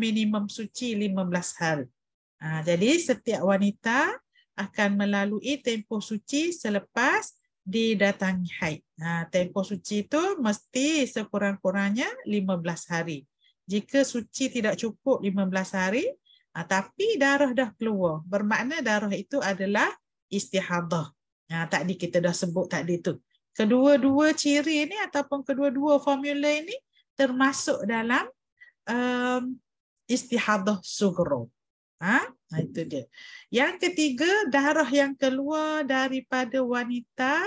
minimum suci 15 hari. Jadi setiap wanita akan melalui tempoh suci selepas didatangi haid. Tempoh suci itu mesti sekurang-kurangnya 15 hari. Jika suci tidak cukup 15 hari, tapi darah dah keluar, bermakna darah itu adalah istihadah. Tadi kita dah sebut tadi tu. Kedua-dua ciri ini ataupun kedua-dua formula ini termasuk dalam istihadah sughra. Itu dia. Yang ketiga, darah yang keluar daripada wanita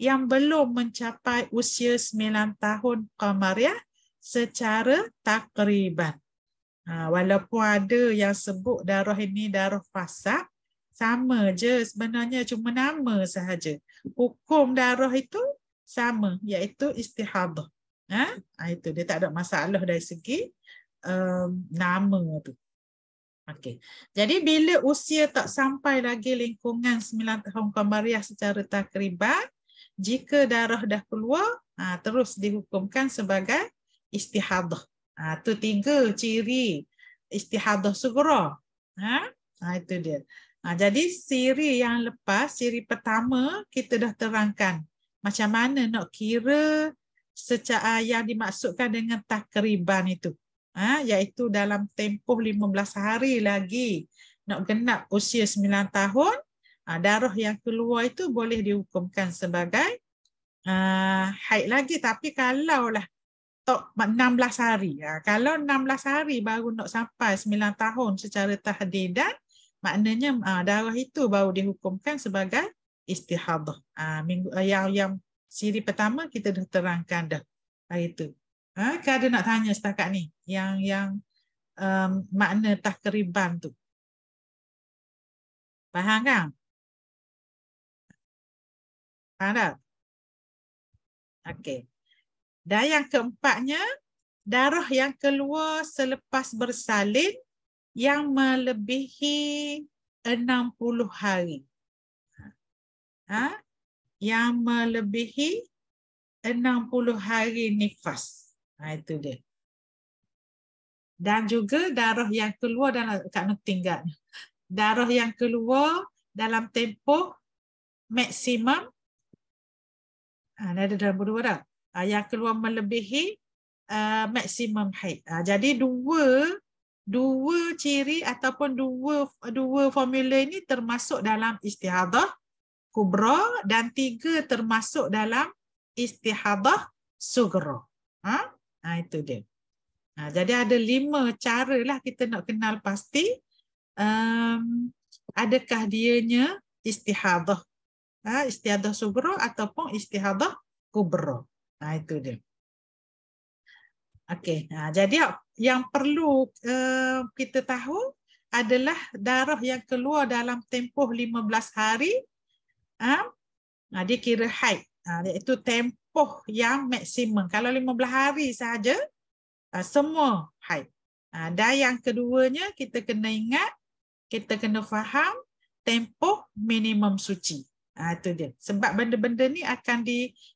yang belum mencapai usia 9 tahun qamariah secara takriban. Walaupun ada yang sebut darah ini darah fasad, sama je sebenarnya, cuma nama sahaja. Hukum darah itu sama, iaitu istihadah. Itu dia, tak ada masalah dari segi nama tu. Okey. Jadi bila usia tak sampai lagi lingkungan 9 tahun qamariah secara takriban, jika darah dah keluar, terus dihukumkan sebagai istihadah. Tu 3 ciri istihadah sughra. Itu dia. Jadi ciri yang lepas, ciri pertama kita dah terangkan macam mana nak kira secara yang dimaksudkan dengan takriban itu. Iaitu dalam tempoh 15 hari lagi nak genap usia 9 tahun, darah yang keluar itu boleh dihukumkan sebagai haid lagi. Tapi kalaulah 16 hari, kalau 16 hari baru nak sampai 9 tahun secara tahdidan, maknanya darah itu baru dihukumkan sebagai istihadah. Yang ciri pertama kita dah terangkan dah. Itu. Ada nak tanya setakat ni yang makna takriban tu, faham kan? Faham tak? Okey. Dan yang keempatnya, darah yang keluar selepas bersalin yang melebihi 60 hari. Yang melebihi 60 hari nifas. Itu dia. Dan juga darah yang keluar dalam kat not tinggal. Darah yang keluar dalam tempoh maksimum ada dalam berdua dah. Yang keluar melebihi maksimum haid. Jadi dua ciri ataupun dua formula ini termasuk dalam istihadah kubra dan 3 termasuk dalam istihadah sughra. Itu dia. Jadi ada 5 cara lah kita nak kenal pasti adakah dianya istihadah. Istihadah sughra ataupun istihadah kubra. Itu dia. Okey. Jadi yang perlu kita tahu adalah darah yang keluar dalam tempoh 15 hari, dia kira haid. Iaitu tempoh yang maksimum. Kalau 15 hari sahaja, semua haid. Dan yang keduanya kita kena ingat, kita kena faham tempoh minimum suci. Itu dia. Sebab benda-benda ni akan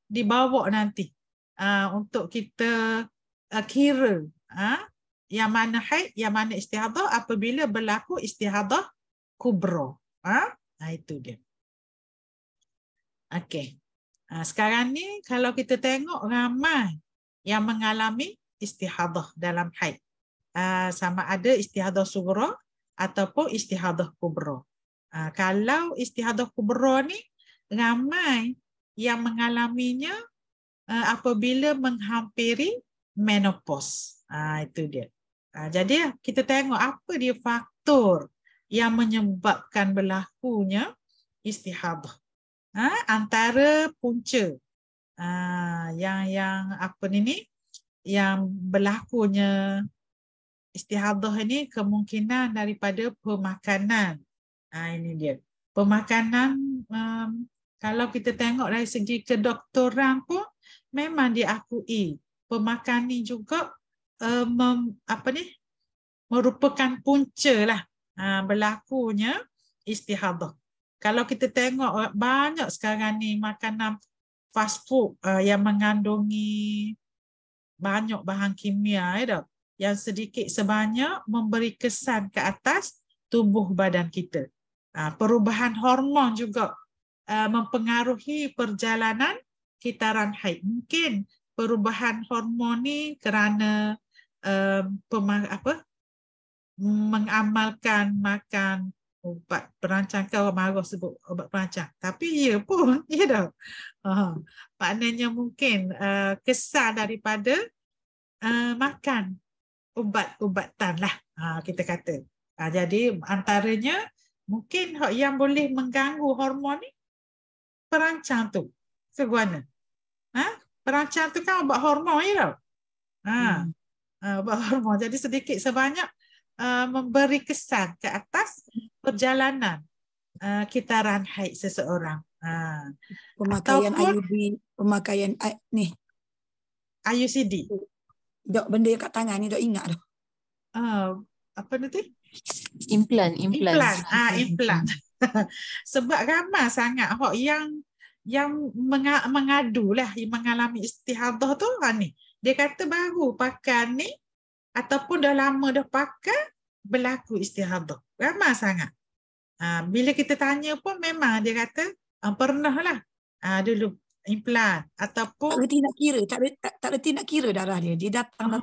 dibawa nanti untuk kita kira yang mana haid, yang mana istihadah apabila berlaku istihadah kubra. Itu dia. Okey. Sekarang ni kalau kita tengok ramai yang mengalami istihadah dalam haid. Sama ada istihadah sughra ataupun istihadah kubra. Kalau istihadah kubra ni ramai yang mengalaminya apabila menghampiri menopause. Itu dia. Jadi kita tengok apa dia faktor yang menyebabkan berlakunya istihadah. Antara punca yang apa ni yang berlakunya istihadah ini kemungkinan daripada pemakanan. Ini dia. Pemakanan, kalau kita tengok dari segi kedoktoran pun memang diakui pemakanan ini juga merupakan punca lah berlakunya istihadah. Kalau kita tengok banyak sekarang ni makanan fast food yang mengandungi banyak bahan kimia yang sedikit sebanyak memberi kesan ke atas tubuh badan kita. Perubahan hormon juga mempengaruhi perjalanan kitaran haid. Mungkin perubahan hormon ni kerana mengamalkan makan ubat perancang. Kau marah sebut ubat perancang. Tapi ia pun, ya dah. Maknanya mungkin kesan daripada makan ubat-ubatan lah, kita kata. Jadi antaranya mungkin yang boleh mengganggu hormon ni perancang tu. Seguana. Perancang tu kan ubat hormon je tau. Ubat hormon. Jadi sedikit sebanyak memberi kesan ke atas perjalanan kitaran haid seseorang. Pemakaian Ataupun IUD, pemakaian ni, IUCD. dok benda kat tangan ni dok ingat dah. Apa nanti? Implan. Implan. Sebab ramai sangat yang mengadu lah, yang mengalami istihadah tu ni. Dia kata baru pakai ni ataupun dah lama dah pakai berlaku istihadah. Ramai sangat. Bila kita tanya pun memang dia kata pernah lah dulu implan ataupun Tak reti nak kira, tak reti nak kira darah dia. Dia datang.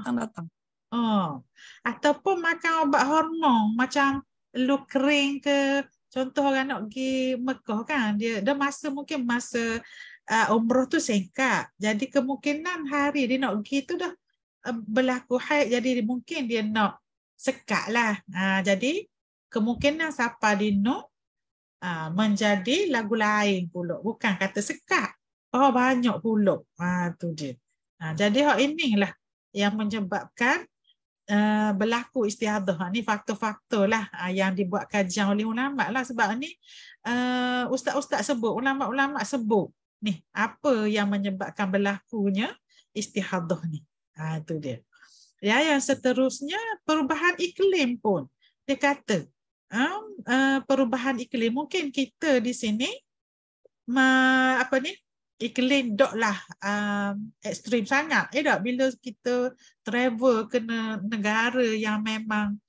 Ataupun makan ubat hormon macam lu kering ke, contoh orang nak pergi Mekah kan, dia mungkin masa umrah tu singkat, jadi kemungkinan hari dia nak pergi tu dah berlaku haid, jadi mungkin dia nak sekat lah. Jadi kemungkinan siapa dia nak menjadi lagu lain pula, bukan kata sekat. Banyak pula. Tu dia. Jadi hak inilah yang menyebabkan berlaku istihadah. Ni faktor-faktor lah yang dibuat kajian oleh ulama lah. Sebab ni ustaz-ustaz sebut, ulama-ulama sebut ni apa yang menyebabkan berlakunya istihadah ni. Itu dia. Yang seterusnya perubahan iklim pun. Dia kata perubahan iklim, mungkin kita di sini iklim doklah ekstrim sangat. Bila kita travel ke negara yang memang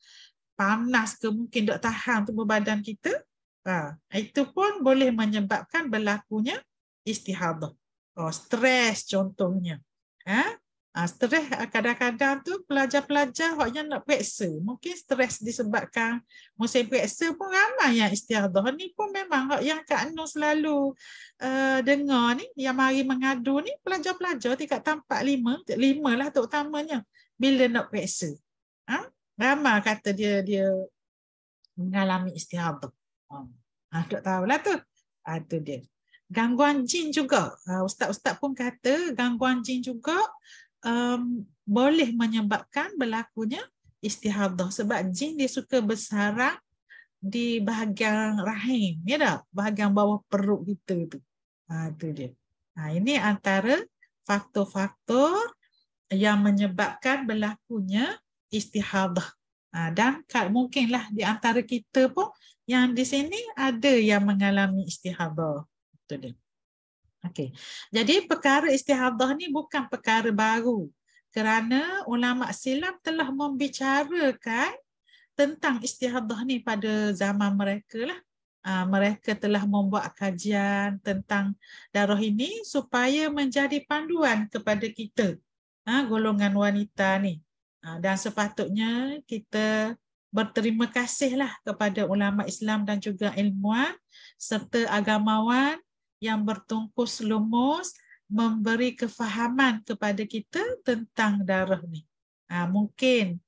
panas ke, mungkin tak tahan tubuh badan kita, itu pun boleh menyebabkan berlakunya istihadah. Stres contohnya. Stres kadang-kadang tu pelajar-pelajar yang nak periksa, mungkin stres disebabkan musim periksa pun ramai yang istihadah. Ni pun memang yang Kak Nur selalu dengar ni, yang mari mengadu ni pelajar-pelajar tingkat 4, 5 lah terutamanya bila nak periksa. Ramai kata dia mengalami istihadah. Tak tahulah tu. Itu dia. Gangguan jin juga. Ustaz-ustaz pun kata gangguan jin juga boleh menyebabkan berlakunya istihadah, sebab jin dia suka bersarang di bahagian rahim, ya tak? Bahagian bawah perut kita tu. Itu dia. Ini antara faktor-faktor yang menyebabkan berlakunya istihadah. Dan mungkinlah di antara kita pun yang di sini ada yang mengalami istihadah. Itu dia. Okey. Jadi perkara istihadah ni bukan perkara baru, kerana ulama silam telah membicarakan tentang istihadah ni pada zaman mereka lah. Mereka telah membuat kajian tentang darah ini supaya menjadi panduan kepada kita, golongan wanita ni. Dan sepatutnya kita berterima kasihlah kepada ulama Islam dan juga ilmuwan serta agamawan yang bertungkus lumus memberi kefahaman kepada kita tentang darah ni. Mungkin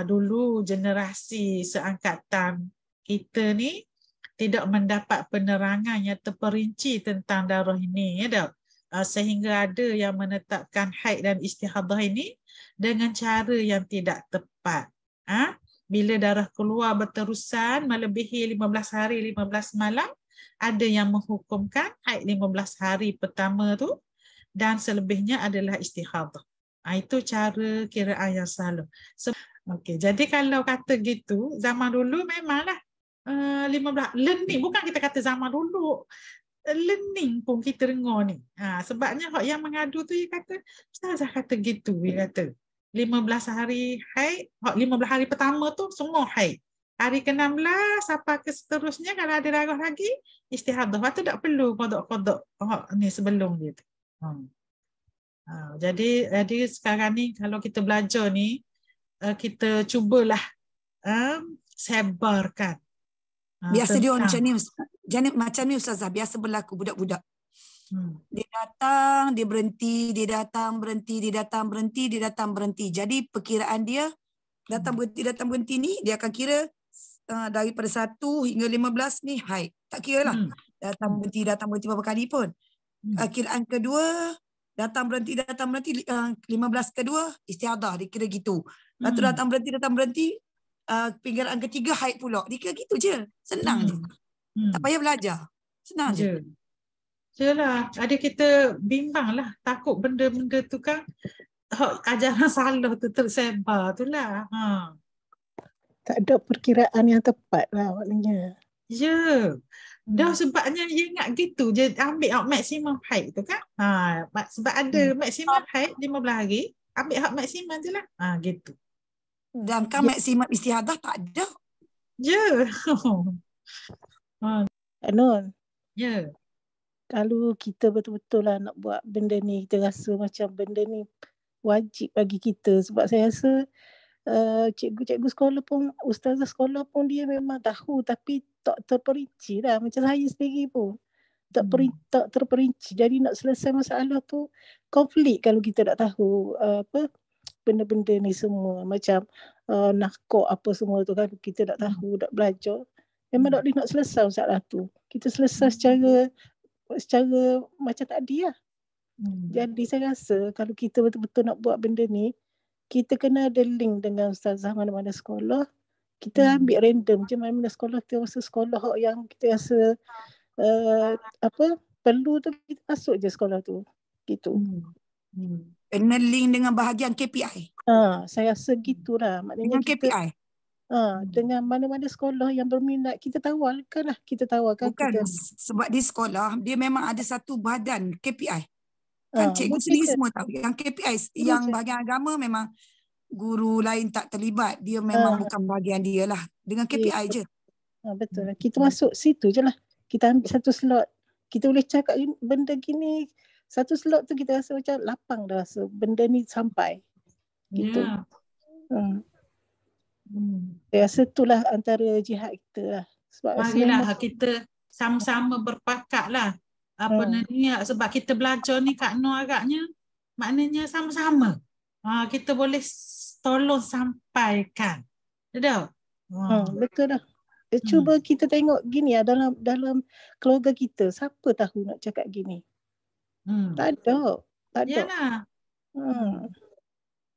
dulu generasi seangkatan kita ni tidak mendapat penerangan yang terperinci tentang darah ini, ya tak? Sehingga ada yang menetapkan haid dan istihadah ini dengan cara yang tidak tepat. Bila darah keluar berterusan melebihi 15 hari 15 malam, ada yang menghukumkan haid 15 hari pertama tu dan selebihnya adalah istihadah. Itu cara kiraan yang salah. Okey, jadi kalau kata gitu, zaman dulu memanglah 15 learning, bukan kita kata zaman dulu learning pun kita dengar ni. Sebabnya yang mengadu tu dia kata, ustazah kata gitu, dia kata 15 hari haid, 15 hari pertama tu semua haid. Hari ke-16 sampai ke seterusnya kalau ada darah lagi istihadah. Lepas tu tak perlu kodok-kodok ni sebelum dia tu. Jadi sekarang ni kalau kita belajar ni, kita cubalah sebarkan. Biasa dia macam ni, macam ni ustazah, biasa berlaku budak-budak. Dia datang, dia berhenti, dia datang, berhenti, dia datang, berhenti, dia datang, berhenti. Jadi perkiraan dia datang berhenti ni dia akan kira daripada 1 hingga 15 ni haid. Tak kira lah. Datang berhenti berapa kali pun. Kiraan kedua, datang berhenti 15 kedua istihadah, dikira gitu. Lepas tu datang berhenti pinggiran ketiga haid pula. Dikira gitu je. Senang je. Tak payah belajar. Senang je. Yelah, ada kita bimbang lah. Takut benda-benda tu kan ajaran salah tu tersebar tu lah. Tak ada perkiraan yang tepat lah maknanya. Ya. Dah sebabnya dia ingat gitu je ambil hak maksimum haid tu kan. Sebab ada maksimum haid 15 hari, ambil hak maksimum je lah. Gitu. Dan kan maksimum istihadah tak ada. Ya. Anun. Ya. Kalau kita betul-betul lah nak buat benda ni, kita rasa macam benda ni wajib bagi kita. Sebab saya rasa cikgu-cikgu sekolah pun, ustazah sekolah pun dia memang tahu tapi tak terperinci lah. Macam saya sendiri pun tak terperinci. Jadi nak selesai masalah tu konflik kalau kita tak tahu benda-benda ni semua. Macam nakok apa semua tu kan kita tak tahu, tak belajar. Memang tak boleh nak selesai masalah tu. Kita selesai secara macam tak adil lah. Jadi saya rasa kalau kita betul-betul nak buat benda ni, kita kena ada link dengan ustazah mana-mana sekolah. Kita ambil random je mana-mana sekolah. Kita rasa sekolah yang kita rasa perlu tu, kita masuk je sekolah tu. Gitu. Kena link dengan bahagian KPI. Saya rasa gitulah. Maknanya dengan kita, KPI. Dengan mana-mana sekolah yang berminat, kita tawarkan lah. Kita tawarkan. Bukan, sebab di sekolah, dia memang ada satu badan KPI. Kan cikgu sendiri semua tahu. Yang KPI, yang bahagian agama memang guru lain tak terlibat. Dia memang bukan bahagian dia lah. Dengan KPI je. Betul lah. Kita masuk situ je lah. Kita ambil satu slot. Kita boleh cakap benda gini. Satu slot tu kita rasa macam lapang dah rasa. Benda ni sampai. Gitu. Saya rasa itulah antara jihad kita lah. Sebab marilah kita sama-sama berpakat lah. Sebab kita belajar ni Kak Nur agaknya maknanya sama-sama. Kita boleh tolong sampaikan. Betul? Betul dah. Cuba kita tengok gini lah dalam keluarga kita. Siapa tahu nak cakap gini? Tak ada. Tak ada. Yalah.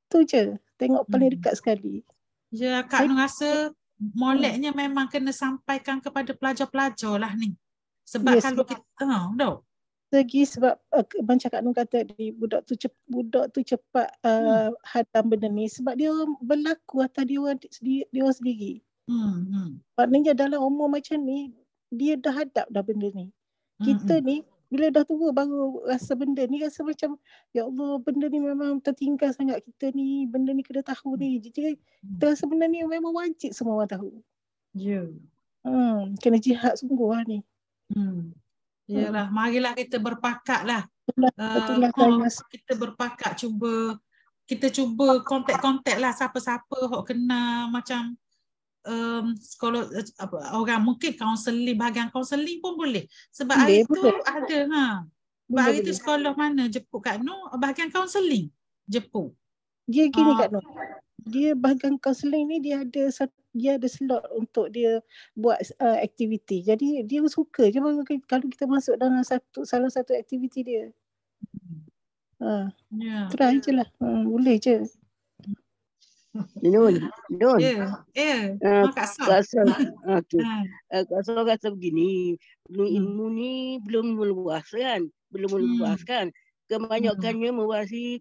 Tu je. Tengok paling dekat sekali. Ya, Kak Nur rasa moleknya memang kena sampaikan kepada pelajar-pelajar lah ni. Sebab kalau kita segi sebab macam Kak Nur kata tadi, budak tu cepat hadam benda ni sebab dia berlaku atas dia orang sendiri. Maknanya dalam umur macam ni dia dah hadap dah benda ni. Kita ni bila dah tua baru rasa benda ni, rasa macam ya Allah, benda ni memang tertinggal sangat kita ni, benda ni kena tahu ni. Jadi kita rasa benda ni memang wajib semua orang tahu. Ya. Kena jihad sungguh lah ni. Yalah, marilah kita berpakat lah. Kita berpakat kita cuba kontak-kontak lah siapa-siapa hok kena macam sekolah orang, mungkin kaunseling, bahagian kaunseling pun boleh. Sebab hari tu ada sebab hari tu sekolah mana jemput Kak Nur, bahagian kaunseling jemput. Dia gini Kak Nur. Dia bahagian kaunseling ni dia ada slot untuk dia buat aktiviti. Jadi dia suka je kalau kita masuk dalam salah satu aktiviti dia. Try je lah. Boleh je. Nun. Kak Sol. Kak Sol kata begini, ilmu ni belum meluas kan? Kebanyakannya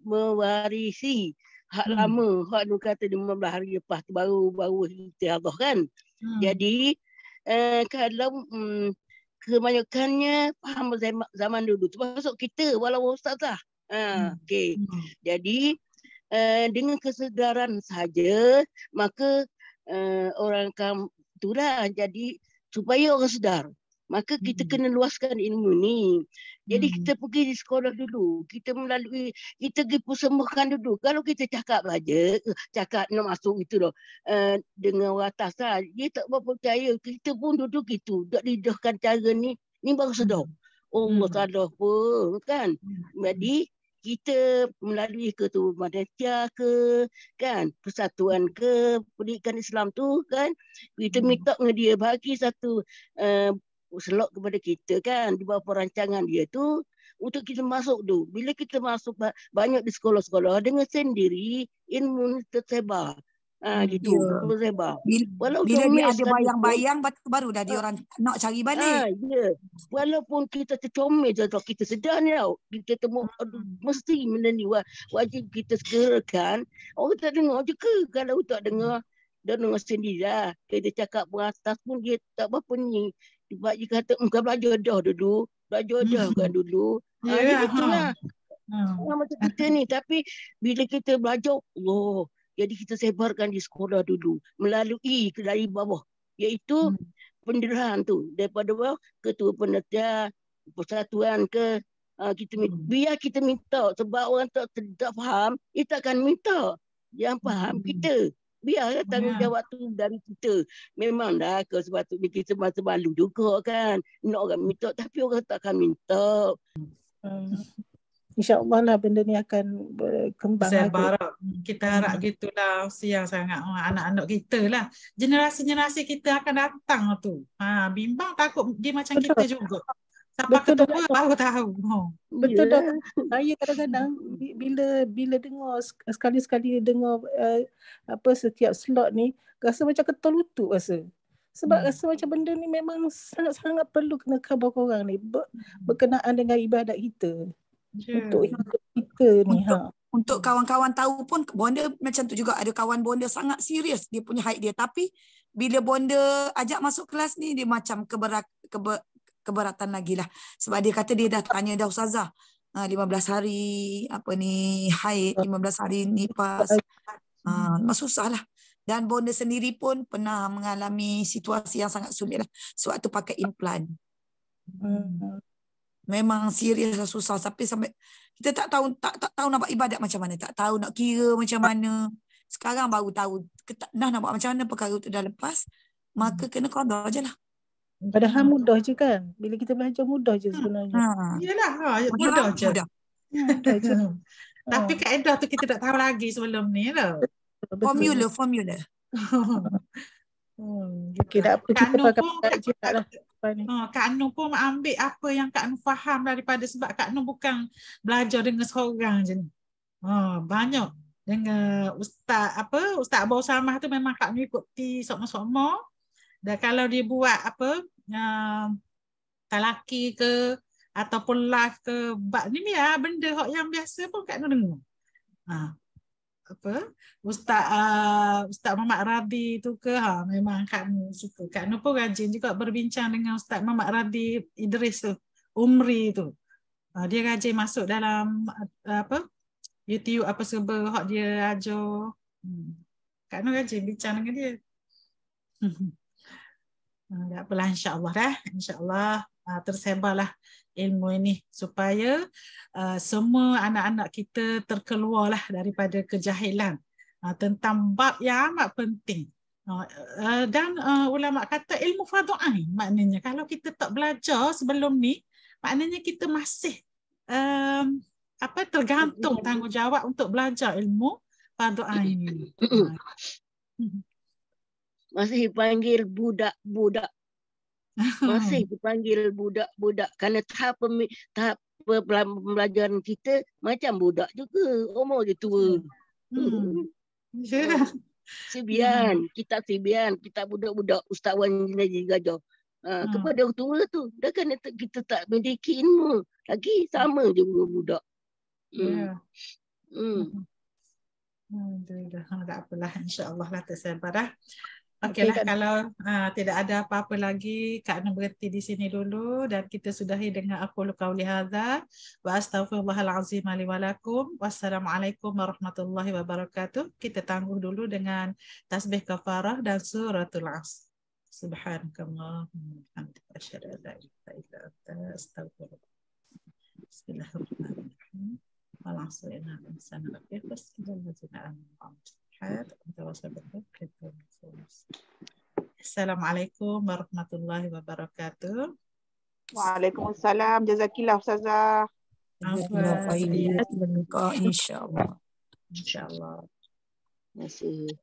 mewarisi hak lama, hak Nur kata 15 hari lepas tu baru istihadah kan. Jadi kalau kebanyakannya faham zaman dulu termasuk kita walau ustazah. Okey. Jadi dengan kesedaran saja maka orang kaum itulah, jadi supaya orang sedar maka kita kena luaskan ilmu ni. Jadi kita pergi di sekolah dulu, kita pergi persembahkan dulu. Kalau kita cakap saja, cakap nak masuk itu dengan orang atas lah, dia tak berapa percaya. Kita pun duduk gitu, tak didahkan cara ni baru sedar. Allah tak ada pun kan. Jadi kita melalui Ketua Malaysia ke, kan, Persatuan ke, Pendidikan Islam tu kan, kita minta dengan dia bagi satu slot kepada kita kan di bawah perancangan dia tu untuk kita masuk tu. Bila kita masuk banyak di sekolah-sekolah dengan sendiri ilmu ni tersebar. Gitu, tersebar. Bila dia ada bayang-bayang baru dah dia orang nak cari balik. Ya. Walaupun kita tercomel je tau, kita sedar ni tau. Kita temu mesti benda ni wajib kita segerakan. Orang tak dengar je ke? Kalau tak dengar, dia dengar sendiri lah. Kita cakap beratas pun dia tak berapa ni. Sebab dia kata, muka belajar dah dulu. Belajar dah kan dulu. Dia gitulah. Macam kita ni. Tapi bila kita belajar, Allah. Jadi kita sebarkan di sekolah dulu. Melalui dari bawah. Iaitu penderahan tu. Daripada bawah, ketua penelitian, persatuan ke. Biar kita minta. Sebab orang tak faham, dia takkan minta. Yang faham kita. Biar tanggungjawab tu dari kita. Memang dah ke sepatutnya kita masa malu juga kan. Nak orang minta tapi orang takkan minta. InsyaAllah lah benda ni akan berkembang. Kita harap gitulah. Siang sangat anak-anak kita lah. Generasi-generasi kita akan datang tu. Bimbang takut dia macam kita juga. Sampai ketua baru tahu. Betul dah. Saya kadang-kadang bila dengar sekali-sekali dengar setiap slot ni rasa macam ketul lutut rasa. Sebab rasa macam benda ni memang sangat-sangat perlu kena khabar korang ni berkenaan dengan ibadat kita. Untuk hidup kita ni. Untuk kawan-kawan tahu pun bonda macam tu juga. Ada kawan bonda sangat serius dia punya haid dia. Tapi bila bonda ajak masuk kelas ni dia macam keberatan lagi lah. Sebab dia kata dia dah tanya dah Ustazah. 15 hari haid, 15 hari nifas. Susah lah. Dan bonda sendiri pun pernah mengalami situasi yang sangat sulit lah. Sewaktu pakai implan. Memang serius lah, susah. Sampai kita tak tahu nak buat ibadat macam mana. Tak tahu nak kira macam mana. Sekarang baru tahu. Dah nak buat macam mana perkara tu dah lepas. Maka kena qada je lah. Padahal mudah je kan. Bila kita belajar mudah je sebenarnya. Yelah, mudah je. Tapi kaedah tu kita tak tahu lagi sebelum ni lah. Formula. Okay, tak apa, kita pakai je lah. Kak Nur pun ambil apa yang Kak Nur faham daripada, sebab Kak Nur bukan belajar dengan seorang je. Banyak dengan Ustaz Abah Usamah tu memang Kak Nur ikuti sama-sama. Dan kalau dia buat talaki ke ataupun live ke, ni benda yang biasa pun Kak Nur dengar. Ustaz Muhammad Radi tu ke, memang Kak Nur suka. Kak Nur pun rajin juga berbincang dengan Ustaz Muhammad Radi Idris tu, Umri tu. Dia rajin masuk dalam YouTube serba hak dia ajar. Kak Nur rajin bincang dengan dia. Tak apalah, insya-Allah dah. Insya-Allah tersebarlah ilmu ini supaya semua anak-anak kita terkeluarlah daripada kejahilan tentang bab yang amat penting. Dan ulama kata ilmu fardu ain, maknanya kalau kita tak belajar sebelum ni, maknanya kita masih tergantung tanggungjawab untuk belajar ilmu fardu ain ini. Masih dipanggil budak-budak. Masih dipanggil budak-budak kerana tahap pembelajaran kita macam budak juga. Umur dia tua. Sibian, kita budak-budak Ustaz Wan Najib Gajah. Kepada orang tua tu, dah kan kita tak memiliki ilmu lagi, sama je budak. Tak apalah, insya-Allah lah tersebar dah. Okeylah, kalau tidak ada apa-apa lagi, Kak Nur berhenti di sini dulu dan kita sudahi dengan aqulu qauli hadza wa astaghfirullahalazim li wa lakum. Wassalamualaikum warahmatullahi wabarakatuh. Kita tangguh dulu dengan tasbih kafarah dan suratul Asr. Subhanakallahumma wa bihamdika asyhadu an la ilaha illa anta astaghfiruka. Bismillahirrahmanirrahim. Wal 'asri innal insana lafi khusr illa allazina amanu. Assalamualaikum warahmatullahi wabarakatuh. Waalaikumsalam. Jazakillah Ustazah. Afwan. InsyaAllah. InsyaAllah. Terima kasih.